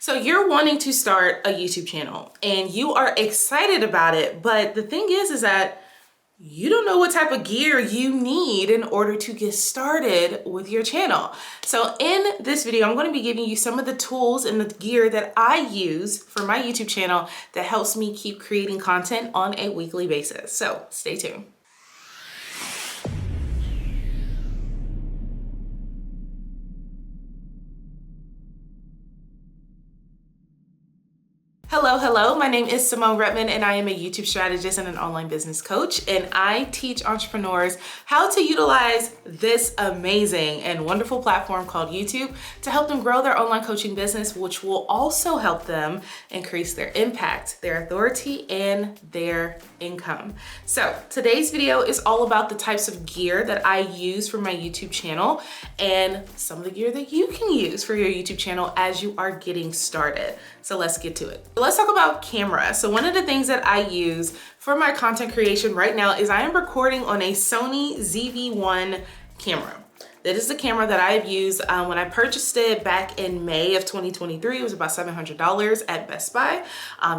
So you're wanting to start a YouTube channel and you are excited about it, but the thing is that you don't know what type of gear you need in order to get started with your channel. So in this video, I'm going to be giving you some of the tools and the gear that I use for my YouTube channel that helps me keep creating content on a weekly basis. So stay tuned. Hello, my name is Symone Redmond and I am a YouTube strategist and an online business coach, and I teach entrepreneurs how to utilize this amazing and wonderful platform called YouTube to help them grow their online coaching business, which will also help them increase their impact, their authority, and their income. So today's video is all about the types of gear that I use for my YouTube channel and some of the gear that you can use for your YouTube channel as you are getting started. So let's get to it. Let's talk about camera. So one of the things that I use for my content creation right now is I am recording on a Sony ZV-1 camera. That is the camera that I've used when I purchased it back in May of 2023. It was about $700 at Best Buy.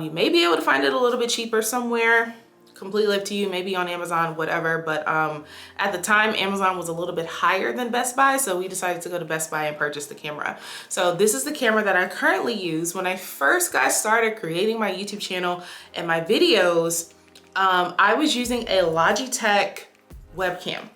You may be able to find it a little bit cheaper somewhere. Completely up to you, maybe on Amazon, whatever. But at the time, Amazon was a little bit higher than Best Buy, so we decided to go to Best Buy and purchase the camera. So this is the camera that I currently use. When I first got started creating my YouTube channel and my videos, I was using a Logitech webcam.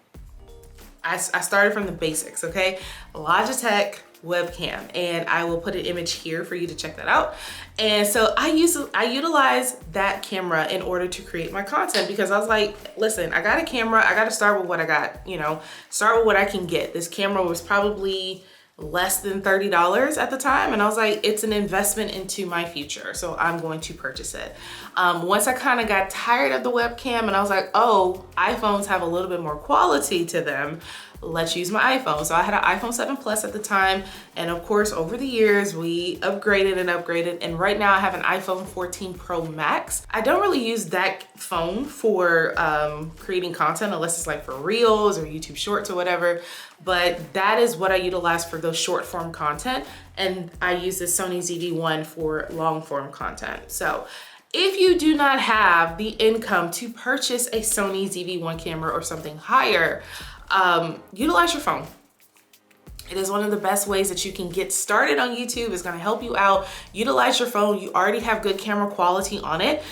I started from the basics, okay? Logitech webcam, and I will put an image here for you to check that out. And so I utilize that camera in order to create my content, because I was like, listen, I got a camera, I got to start with what I got, start with what I can get. This camera was probably less than $30 at the time, and I was like, it's an investment into my future, so I'm going to purchase it. Once I kind of got tired of the webcam and I was like, oh, iPhones have a little bit more quality to them, let's use my iPhone. So I had an iPhone 7 Plus at the time, and of course over the years we upgraded, and right now I have an iPhone 14 Pro Max. I don't really use that phone for creating content unless it's like for Reels or YouTube Shorts or whatever, but that is what I utilize for those short form content, and I use the Sony ZV-1 for long form content. So if you do not have the income to purchase a Sony ZV-1 camera or something higher, utilize your phone. It is one of the best ways that you can get started on YouTube. It's gonna help you out. Utilize your phone. You already have good camera quality on it.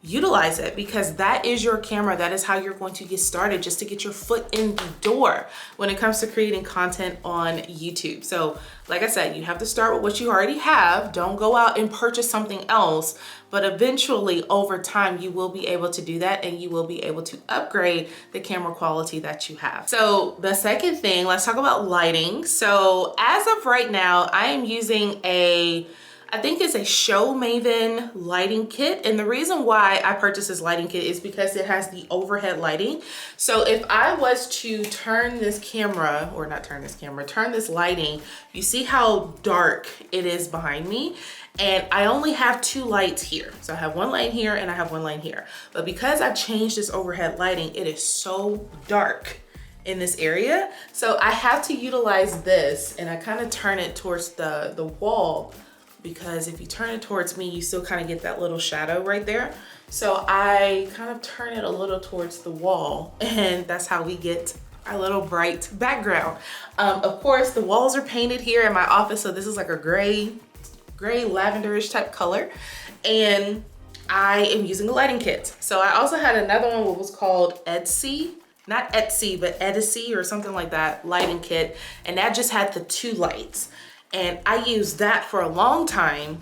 Utilize it, because that is your camera. That is how you're going to get started, just to get your foot in the door when it comes to creating content on YouTube. So like I said, you have to start with what you already have. Don't go out and purchase something else, but eventually over time you will be able to do that, and you will be able to upgrade the camera quality that you have. So the second thing, let's talk about lighting. So as of right now, I am using I think it's a Show Maven lighting kit. And the reason why I purchased this lighting kit is because it has the overhead lighting. So if I was to turn this camera, or not turn this camera, turn this lighting, you see how dark it is behind me? And I only have two lights here. So I have one light here and I have one light here. But because I've changed this overhead lighting, it is so dark in this area. So I have to utilize this, and I kind of turn it towards the wall, because if you turn it towards me, you still kind of get that little shadow right there. So I kind of turn it a little towards the wall, and that's how we get our little bright background. Of course, the walls are painted here in my office, so this is like a gray lavenderish type color, and I am using a lighting kit. So I also had another one, what was called not Etsy, but Edisy or something like that, lighting kit, and that just had the two lights. And I used that for a long time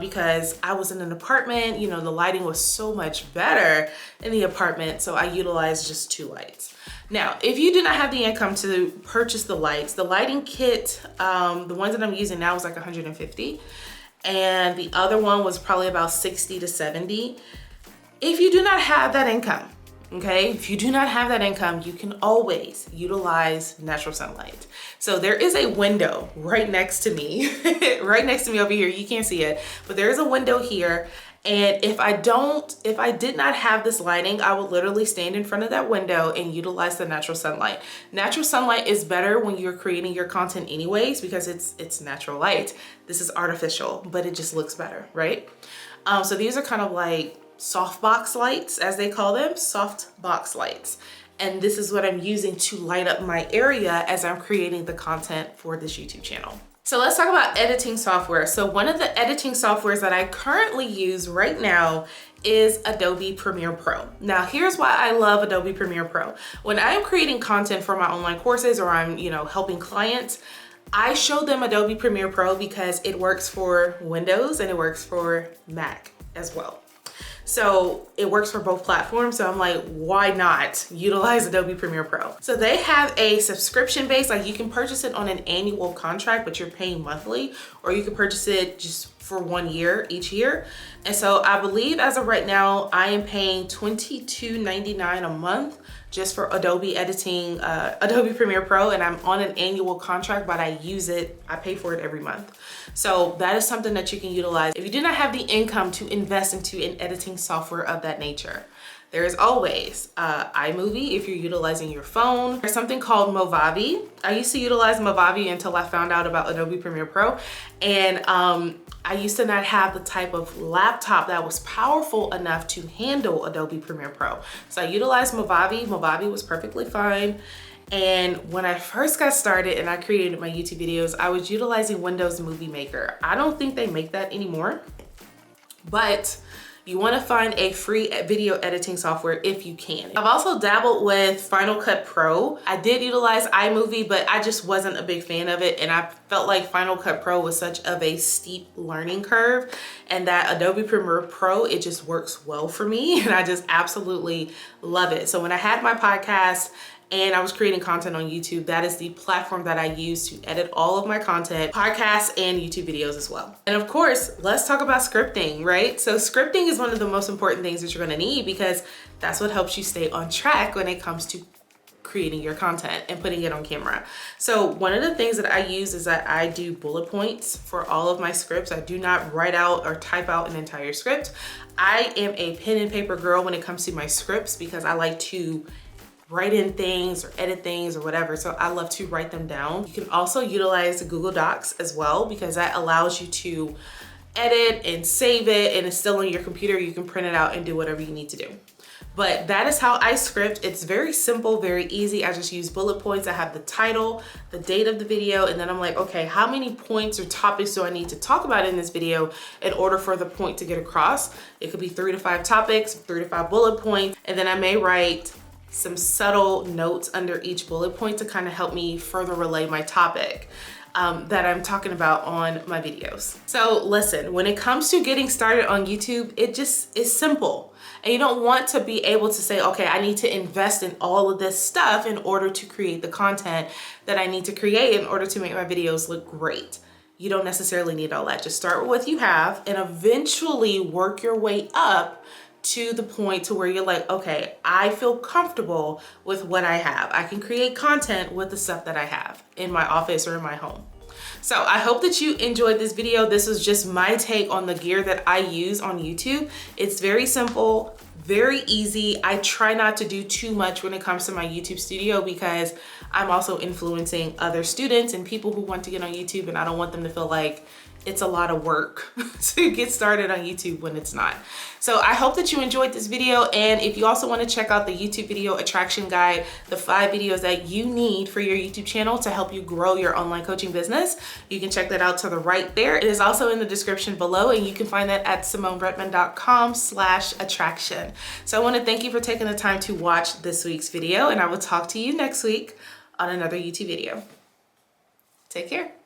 because I was in an apartment, the lighting was so much better in the apartment, so I utilized just two lights. Now, if you do not have the income to purchase the lights, the lighting kit, the ones that I'm using now is like $150, and the other one was probably about $60 to $70. If you do not have that income, okay, if you do not have that income, you can always utilize natural sunlight. So there is a window right next to me, right next to me over here. You can't see it, but there is a window here, And if I did not have this lighting, I would literally stand in front of that window and utilize the natural sunlight. Natural sunlight is better when you're creating your content anyways, because it's natural light. This is artificial, but it just looks better, right? So these are kind of like softbox lights, as they call them, soft box lights. And this is what I'm using to light up my area as I'm creating the content for this YouTube channel. So let's talk about editing software. So one of the editing softwares that I currently use right now is Adobe Premiere Pro. Now, here's why I love Adobe Premiere Pro. When I'm creating content for my online courses, or I'm, helping clients, I show them Adobe Premiere Pro because it works for Windows and it works for Mac as well. So it works for both platforms. So I'm like, why not utilize Adobe Premiere Pro? So they have a subscription base, like you can purchase it on an annual contract, but you're paying monthly, or you can purchase it just for 1 year each year. And so I believe as of right now, I am paying $22.99 a month just for Adobe editing, Adobe Premiere Pro, and I'm on an annual contract, but I pay for it every month. So that is something that you can utilize if you do not have the income to invest into an editing software of that nature. There is always iMovie if you're utilizing your phone. There's something called Movavi. I used to utilize Movavi until I found out about Adobe Premiere Pro. And I used to not have the type of laptop that was powerful enough to handle Adobe Premiere Pro. So I utilized Movavi. Movavi was perfectly fine. And when I first got started and I created my YouTube videos, I was utilizing Windows Movie Maker. I don't think they make that anymore, but you want to find a free video editing software if you can. I've also dabbled with Final Cut Pro. I did utilize iMovie, but I just wasn't a big fan of it. And I felt like Final Cut Pro was such of a steep learning curve, and that Adobe Premiere Pro, it just works well for me. And I just absolutely love it. So when I had my podcast and I was creating content on YouTube, that is the platform that I use to edit all of my content, podcasts and YouTube videos as well. And of course, let's talk about scripting, right? So scripting is one of the most important things that you're gonna need, because that's what helps you stay on track when it comes to creating your content and putting it on camera. So one of the things that I use is that I do bullet points for all of my scripts. I do not write out or type out an entire script. I am a pen and paper girl when it comes to my scripts, because I like to write in things or edit things or whatever. So I love to write them down. You can also utilize Google Docs as well, because that allows you to edit and save it, and it's still on your computer. You can print it out and do whatever you need to do. But that is how I script. It's very simple, very easy. I just use bullet points. I have the title, the date of the video, and then I'm like, okay, how many points or topics do I need to talk about in this video in order for the point to get across? It could be 3 to 5 topics, 3 to 5 bullet points, and then I may write some subtle notes under each bullet point to kind of help me further relay my topic that I'm talking about on my videos. So listen, when it comes to getting started on YouTube, it just is simple. And you don't want to be able to say, okay, I need to invest in all of this stuff in order to create the content that I need to create in order to make my videos look great. You don't necessarily need all that. Just start with what you have and eventually work your way up to the point to where you're like, okay, I feel comfortable with what I have. I can create content with the stuff that I have in my office or in my home. So I hope that you enjoyed this video. This was just my take on the gear that I use on YouTube. It's very simple, very easy. I try not to do too much when it comes to my YouTube studio, because I'm also influencing other students and people who want to get on YouTube, and I don't want them to feel like it's a lot of work to get started on YouTube when it's not. So I hope that you enjoyed this video. And if you also want to check out the YouTube video attraction guide, the 5 videos that you need for your YouTube channel to help you grow your online coaching business, you can check that out to the right there. It is also in the description below, and you can find that at SymoneRedmond.com/attraction. So I want to thank you for taking the time to watch this week's video, and I will talk to you next week on another YouTube video. Take care.